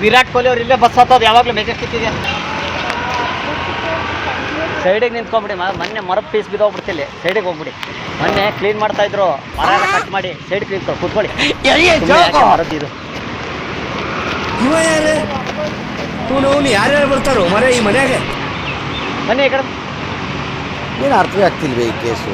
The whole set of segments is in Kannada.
ವಿರಾಟ್ ಕೊಹ್ಲಿ ಅವ್ರು ಇಲ್ಲೇ ಬಸ್ ಹತ್ತೋದು ಯಾವಾಗಲೂ ಮೆಜೆಸ್ಟಿಕ್ ಇದೆ. ಸೈಡಿಗೆ ನಿಂತ್ಕೊಂಡ್ಬಿಡಿ. ಮೊನ್ನೆ ಮರದ ಪೀಸ್ ಬಿದ್ದೋಗ್ಬಿಡ್ತಿಲ್ಲಿ. ಸೈಡಿಗೆ ಹೋಗ್ಬಿಡಿ. ಮೊನ್ನೆ ಕ್ಲೀನ್ ಮಾಡ್ತಾ ಇದ್ರು, ಮರ ಎಲ್ಲ ಕಟ್ ಮಾಡಿ ಸೈಡ್ ಕ್ಲೀನ್ ಕೂತ್ಕೊಳ್ಳಿ. ಮರದ್ದು ಇದು ಯಾರ್ಯಾರು ಬರ್ತಾರೋ ಮರ ಈ ಮನೆಯಾಗೆ. ಬನ್ನಿ ಈ ಕಡೆ. ಏನು ಅರ್ಥವೇ ಆಗ್ತಿಲ್ವೇ ಈ ಕೇಸು.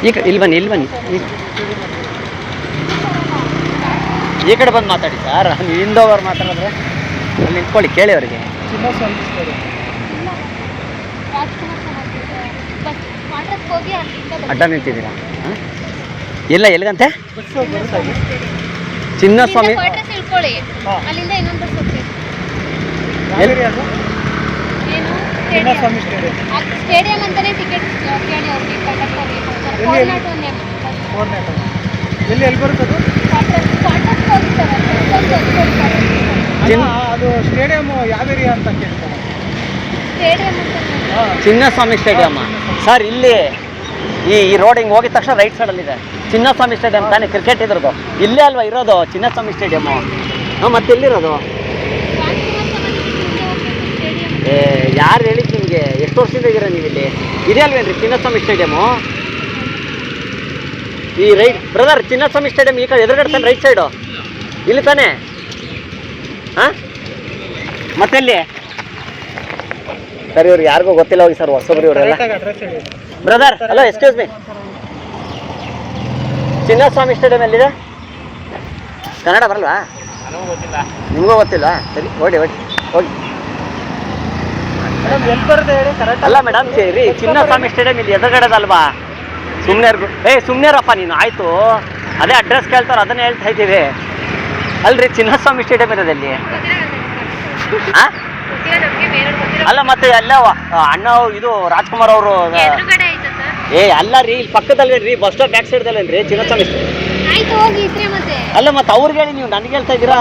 ಈಗ ಇಲ್ಲಿ ಬನ್ನಿ, ಇಲ್ಲಿ ಬನ್ನಿ, ಈ ಕಡೆ ಬಂದು ಮಾತಾಡಿ ಸರ್. ಹಿಂದೋಗವ್ರು ಮಾತಾಡಿದ್ರೆ ಅಲ್ಲಿ ನಿಂತ್ಕೊಳ್ಳಿ, ಕೇಳಿ ಅವರಿಗೆ. ಅಡ್ಡ ನಿಂತಿದ್ದೀರಾ? ಇಲ್ಲ, ಎಲ್ಲಿಗಂತೆ? ಚಿನ್ನಸ್ವಾಮಿ ಸ್ಟೇಡಿಯಂ ಅಂತಾನೆ ಟಿಕೆಟ್ ಕೇಳಿ ಅವ್ರಿಗೆ ಕಂಡಕ್ಟರ್ಗೆ. ಎಲ್ಲಿ ಬರ್ತದೆ ಅದು ಸ್ಟೇಡಿಯಂ ಯಾವ ಏರಿಯಾ ಅಂತ ಕೇಳ್ತಾರೆ. Stadium Chinnaswamy stadium sir. ಇಲ್ಲಿ ಈ ರೋಡ್ ಹಿಂಗೆ ಹೋಗಿದ ತಕ್ಷಣ ರೈಟ್ ಸೈಡಲ್ಲಿದೆ ಚಿನ್ನಸ್ವಾಮಿ ಸ್ಟೇಡಿಯಂ ತಾನೇ, ಕ್ರಿಕೆಟ್ ಇದ್ರದ್ದು. ಇಲ್ಲೇ ಅಲ್ವಾ ಇರೋದು ಚಿನ್ನಸ್ವಾಮಿ ಸ್ಟೇಡಿಯಮ್ಮು? ಮತ್ತೆ ಎಲ್ಲಿರೋದು? ಯಾರು ಹೇಳಿದ್ದು ನಿಮಗೆ? ಎಷ್ಟು ವರ್ಷದಿಂದ ಇದ್ದೀರಾ ನೀವು ಇಲ್ಲಿ? ಇದೆ ಅಲ್ವೇನ್ರಿ ಚಿನ್ನಸ್ವಾಮಿ ಸ್ಟೇಡಿಯಮ್ಮು? ಈ ರೈಟ್ ಬ್ರದರ್, ಚಿನ್ನಸ್ವಾಮಿ ಸ್ಟೇಡಿಯಂ ಈ ಕಡೆ ಎದುರುಗಡೆ ತಾನೆ, ರೈಟ್ ಸೈಡು ಇಲ್ಲಿ ತಾನೆ. ಹಾಂ, ಮತ್ತೆಲ್ಲಿ ಸರ್? ಇವ್ರು ಯಾರಿಗೂ ಗೊತ್ತಿಲ್ಲ ಹೋಗಿ ಸರ್, ಹೊಸಬ್ರು ಇವರೆಲ್ಲ. Brother hello, excuse me, Chinnaswamy stadium ಎಲ್ಲಿದೆ? ಕನ್ನಡ ಬರಲ್ವಾ? ನಿಮಗೂ ಗೊತ್ತಿಲ್ಲ? ಸರಿ, ಓಡಿ ಹೋಗಿ. ಅಲ್ಲ ಮೇಡಮ್, ರೀ ಚಿನ್ನಸ್ವಾಮಿ ಸ್ಟೇಡಿಯಂ ಇಲ್ಲಿ ಎದುರುಗಡೆದಲ್ವಾ? ಸುಮ್ಮನೆರಪ್ಪ ನೀನು. ಆಯಿತು, ಅದೇ ಅಡ್ರೆಸ್ ಕೇಳ್ತಾರೆ, ಅದನ್ನೇ ಹೇಳ್ತಾ ಇದ್ದೀವಿ ಅಲ್ರಿ. ಚಿನ್ನಸ್ವಾಮಿ ಸ್ಟೇಡಿಯಂ ಇರೋದಲ್ಲಿ ಹಾಂ? ಅಲ್ಲ ಮತ್ತೆ ಎಲ್ಲ ಅಣ್ಣ ಇದು ರಾಜ್ಕುಮಾರ್ ಅವರು. ಅಲ್ಲ ರೀ, ಇಲ್ಲಿ ಪಕ್ಕದಲ್ಲಿ ರೀ, ಬಸ್ ಸ್ಟಾಪ್ ಬ್ಯಾಕ್ ಸೈಡ್ದಲ್ಲೇನ್ರಿ ಚಿನ್ನಸ್ವಾಮಿ ಸ್ಟೇಡಿಯಂ? ಅಲ್ಲ ಮತ್ತೆ ಅವ್ರಿಗೆ ಹೇಳಿ, ನೀವು ನನಗೆ ಹೇಳ್ತಾ ಇದ್ದೀರಾ?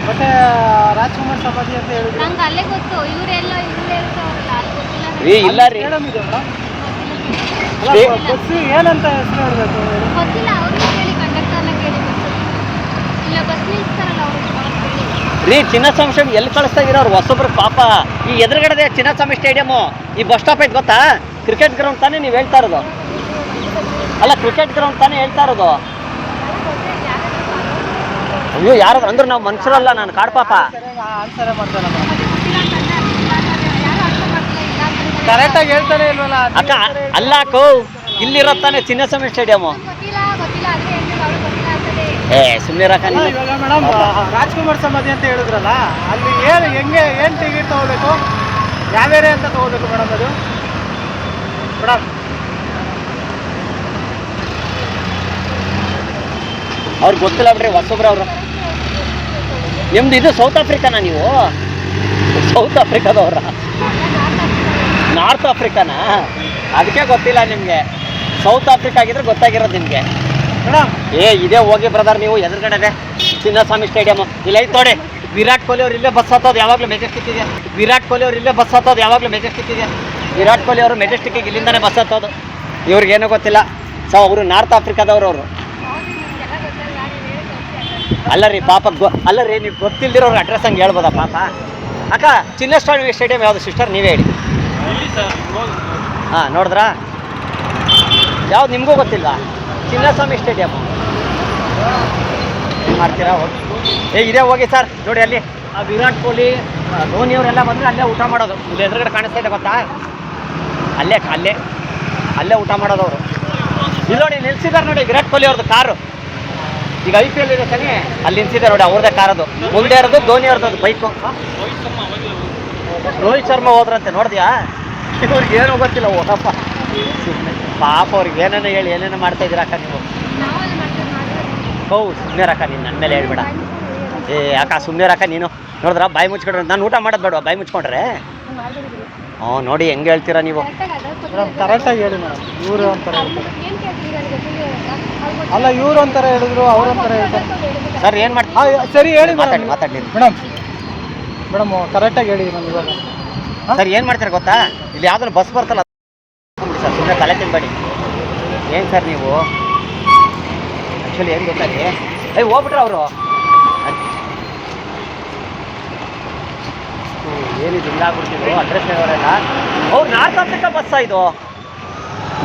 ಮತ್ತೆ ರಾಜ್ಕುಮಾರ್ ಸಮಾಧಿ ಅಂತ ಹೇಳಿದ್ರು. ರೀ ಇಲ್ಲ ರೀ, ಬಸ್ ಏನಂತ ಹೆಸರು ಹೇಳ್ಬೇಕು? ರೀ ಚಿನ್ನಸ್ವಾಮಿ ಸ್ಟೇಡಿಯಂ ಎಲ್ಲಿ ಕಳಿಸ್ತಾ ಇದ್ದೀರಾ ಅವ್ರು ಹೊಸಬ್ರು ಪಾಪ? ಈ ಎದುರುಗಡೆ ಚಿನ್ನಸ್ವಾಮಿ ಸ್ಟೇಡಿಯಮ್ಮು, ಈ ಬಸ್ ಸ್ಟಾಪ್ ಐತೆ ಗೊತ್ತಾ? ಕ್ರಿಕೆಟ್ ಗ್ರೌಂಡ್ ತಾನೇ ನೀವು ಹೇಳ್ತಾ ಇರೋದು? ಅಲ್ಲ, ಕ್ರಿಕೆಟ್ ಗ್ರೌಂಡ್ ತಾನೇ ಹೇಳ್ತಾ ಇರೋದು? ಅಯ್ಯೋ, ಯಾರಾದ್ರು ಅಂದ್ರೆ ನಾವು ಮನುಷ್ಯರಲ್ಲ, ನಾನು ಕಾಡ್ ಪಾಪ. ಕರೆಕ್ಟಾಗಿ ಹೇಳ್ತಾನೆ ಇಲ್ವಲ್ಲ ಅಕ್ಕ? ಅಲ್ಲ ಅಕ್ಕೋ, ಇಲ್ಲಿರತ್ತಾನೆ ಚಿನ್ನಸ್ವಾಮಿ ಸ್ಟೇಡಿಯಮ್ಮು. ಸುಮ್ಮನೆ ಇವಾಗ ಮೇಡಮ್, ರಾಜ್ಕುಮಾರ್ ಸಮಾಧಿ ಅಂತ ಹೇಳಿದ್ರಲ್ಲ, ಅಲ್ಲಿ ಏನು ಟಿಕೆಟ್ ತಗೋಬೇಕು, ಯಾವ ಏರಿಯಾ ಅಂತ ತಗೋಬೇಕು ಮೇಡಮ್? ಅದು ಮೇಡಮ್ ಅವ್ರಿಗೆ ಗೊತ್ತಿಲ್ಲ ಬಿಡ್ರಿ, ಹೊಸಬ್ರು ಅವರು. ನಿಮ್ದು ಇದು ಸೌತ್ ಆಫ್ರಿಕಾನಾ? ನೀವು ಸೌತ್ ಆಫ್ರಿಕಾದವ್ರ? ನಾರ್ತ್ ಆಫ್ರಿಕಾನಾ? ಅದಕ್ಕೆ ಗೊತ್ತಿಲ್ಲ ನಿಮಗೆ. ಸೌತ್ ಆಫ್ರಿಕಾ ಆಗಿದ್ರೆ ಗೊತ್ತಾಗಿರೋದು ನಿಮಗೆ. ಇದೇ ಹೋಗಿ ಬ್ರದರ್, ನೀವು ಎದುರುಗಡೆ ಚಿನ್ನಸ್ವಾಮಿ ಸ್ಟೇಡಿಯಂ ಇಲ್ಲ ಐತೆ ನೋಡಿ. ವಿರಾಟ್ ಕೊಹ್ಲಿ ಅವ್ರು ಇಲ್ಲೇ ಬಸ್ ಹತ್ತೋದು ಯಾವಾಗಲೂ ಮೆಜೆಸ್ಟಿಕ್ ಇದೆ. ವಿರಾಟ್ ಕೊಹ್ಲಿ ಅವ್ರು ಇಲ್ಲೇ ಬಸ್ ಹತ್ತೋದು ಯಾವಾಗಲೂ ಮೆಜೆಸ್ಟಿಕ್ ಇದೆ. ವಿರಾಟ್ ಕೊಹ್ಲಿ ಅವರು ಮೆಜೆಸ್ಟಿಕ್ಕಿಗೆ ಇಲ್ಲಿಂದನೇ ಬಸ್ ಹತ್ತೋದು. ಇವ್ರಿಗೇನೂ ಗೊತ್ತಿಲ್ಲ. ಸೊ ಅವರು ನಾರ್ತ್ ಆಫ್ರಿಕಾದವರು ಅವರು. ಅಲ್ಲ ರೀ ಪಾಪ, ಅಲ್ಲ ರೀ, ನೀವು ಗೊತ್ತಿಲ್ದಿರೋರು ಅಡ್ರೆಸ್ ಹಂಗೆ ಹೇಳ್ಬೋದಾ ಪಾಪ? ಅಕ್ಕ, ಚಿನ್ನಸ್ವಾಮಿ ಸ್ಟೇಡಿಯಂ ಯಾವುದು ಸಿಸ್ಟರ್, ನೀವೇ ಹೇಳಿ. ಹಾಂ, ನೋಡಿದ್ರಾ? ಯಾವ್ದು ನಿಮಗೂ ಗೊತ್ತಿಲ್ವಾ? ಚಿನ್ನಸ್ವಾಮಿ ಸ್ಟೇಡಿಯಮ್ಮು ಮಾಡ್ತೀರಾ? ಹೋಗಿ ಇದೇ ಹೋಗಿ ಸರ್, ನೋಡಿ ಅಲ್ಲಿ ಆ ವಿರಾಟ್ ಕೊಹ್ಲಿ ಧೋನಿ ಅವರೆಲ್ಲ ಬಂದರೆ ಅಲ್ಲೇ ಊಟ ಮಾಡೋದು. ಇಲ್ಲಿ ಎದುರುಗಡೆ ಕಾಣಿಸ್ತಾ ಇದೆ ಗೊತ್ತಾ, ಅಲ್ಲೇ ಅಲ್ಲೇ ಅಲ್ಲೇ ಊಟ ಮಾಡೋದು ಅವರು. ಇಲ್ಲಿ ನೋಡಿ ನಿಲ್ಸಿದ್ದಾರೆ ನೋಡಿ ವಿರಾಟ್ ಕೊಹ್ಲಿ ಅವ್ರದ್ದು ಕಾರು. ಈಗ IPL ಇದೆ ತಾನೇ, ಅಲ್ಲಿ ನಿಲ್ಸಿದ್ದಾರೆ ನೋಡಿ ಅವ್ರದ್ದೇ ಕಾರ್. ಅದು ಮುಂದೆ ಇರೋದು ಧೋನಿ ಅವ್ರದ್ದು ಬೈಕು. ರೋಹಿತ್ ಶರ್ಮಾ ಹೋದ್ರಂತೆ, ನೋಡಿದ್ಯಾ? ಇವ್ರಿಗೆ ಏನೂ ಗೊತ್ತಿಲ್ಲ, ಓದಪ್ಪ ಸುಮ್ಮನೆ ಪಾಪ ಅವ್ರಿಗೆ ಏನೇನೋ ಹೇಳಿ ಏನೇನೋ ಮಾಡ್ತಾ ಇದ್ದೀರ ಅಕ್ಕ ನೀವು. ನಾವಲ್ಲಿ ಮಾಡ್ತಾರೆ ಹೌದು ಸುಮ್ಮನೆ ರಕ್ಕ, ನೀನು ನನ್ನ ಮೇಲೆ ಹೇಳ್ಬೇಡ. ಏ ಅಕ್ಕ ಸುಮ್ಮನೆ ರಕ್ಕ ನೀನು. ನೋಡಿದ್ರ ಬಾಯಿ ಮುಚ್ಕೊಂಡ್ರೆ ನಾನು ಊಟ ಮಾಡೋದು ಬೇಡ, ಬಾಯಿ ಮುಚ್ಕೊಂಡ್ರೆ. ಹ್ಞೂ ನೋಡಿ ಹೆಂಗೆ ಹೇಳ್ತೀರಾ ನೀವು. ಮೇಡಮ್ ಕರೆಕ್ಟಾಗಿ ಹೇಳಿ ಮೇಡಮ್. ಇವರು ಒಂಥರ ಹೇಳ್ತಾರೆ. ಏನು ಕೇಳ್ತೀವಿ ನನಗೆ ಗೊತ್ತಿಲ್ಲ. ಅಲ್ಲ ಇವ್ರು ಒಂಥರ ಹೇಳಿದ್ರು, ಅವ್ರೊಂಥರ ಹೇಳ್ತಾರೆ. ಸರ್ ಏನು ಮಾಡ್ತೀವಿ? ಸರಿ ಹೇಳಿ ಮಾತಾಡಿ ಮಾತಾಡಿ. ಮೇಡಮ್ ಕರೆಕ್ಟಾಗಿ ಹೇಳಿ ನಾನು ಇವಾಗ. ಸರ್ ಏನು ಮಾಡ್ತೀರಾ ಗೊತ್ತಾ, ಇಲ್ಲಿ ಯಾವ್ದಾದ್ರು ಬಸ್ ಬರ್ತಲ್ಲ ಸರ್, ಸುಮ್ಮನೆ ತಲೆ ತಿನ್ಬೇಡಿ. ಏನು ಸರ್ ನೀವು ಆ್ಯಕ್ಚುಲಿ ಏನು ಗೊತ್ತಾ ರೀ, ಹೋಗ್ಬಿಟ್ರೆ ಅವರು ಏನಿದು ಹಿಂಗಾಗ್ಬಿಡ್ತಿದ್ರು ಅಡ್ರೆಸ್ ಹೇಳೋರೆಲ್ಲ. ಅವ್ರು ನಾರ್ತ್ ಆಫ್ರಿಕಾ ಬಸ್ಸಾ ಇದು?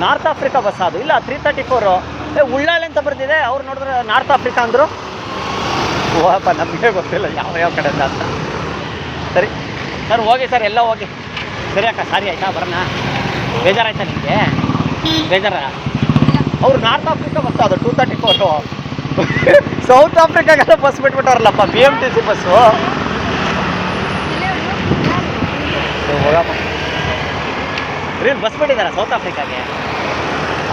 ನಾರ್ತ್ ಆಫ್ರಿಕಾ ಬಸ್ ಅದು ಇಲ್ಲ 334. ಉಳ್ಳಾಳೆ ಅಂತ ಬರ್ತಿದೆ, ಅವ್ರು ನೋಡಿದ್ರೆ ನಾರ್ತ್ ಆಫ್ರಿಕಾ ಅಂದರು. ಓಹಪ್ಪ ನಮಗೆ ಗೊತ್ತಿಲ್ಲ ಯಾವ ಕಡೆಯಿಂದ ಅಂತ. ಸರಿ ಸರ್ ಹೋಗಿ ಸರ್, ಎಲ್ಲ ಹೋಗಿ. ಸರಿ ಅಕ್ಕ ಸಾರಿ ಆಯಿತಾ, ಬರೋಣ. ಬೇಜಾರಾಯ್ತಾ ನಿಮಗೆ? ಬೇಜಾರ? ಅವ್ರು ನಾರ್ತ್ ಆಫ್ರಿಕಾ ಬಸ್ ಅದು 234. ಸೌತ್ ಆಫ್ರಿಕಾಗೆಲ್ಲ ಬಸ್ ಬಿಟ್ಬಿಟ್ಟವ್ರಲ್ಲಪ್ಪ, BMTC ಬಸ್ಸು. ಹೋಗಪ್ಪ ರೀ, ಬಸ್ ಬಿಟ್ಟಿದ್ದಾರೆ ಸೌತ್ ಆಫ್ರಿಕಾಗೆ.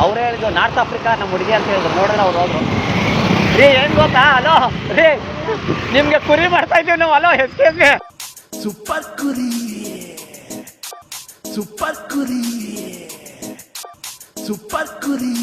ಅವರೇ ಹೇಳಿದ್ರು ನಾರ್ತ್ ಆಫ್ರಿಕಾ ನಮ್ಮ ಹುಡುಗಿ ಅಂತ ಹೇಳಿದ್ರು. ನೋಡಿದ್ರೆ ಅವ್ರು ಹೋದ್ರು. ರೀ ಏನು ಗೊತ್ತಾ, ಹಲೋ ರೀ ನಿಮಗೆ ಕುರಿ ಮಾಡ್ತಾ ಇದ್ದೀವಿ ನಾವು. Hello excuse me. ಸೂಪರ್ ಕುರಿ, ಸೂಪರ್ ಕುರಿ, ಸೂಪರ್ ಕುರಿ.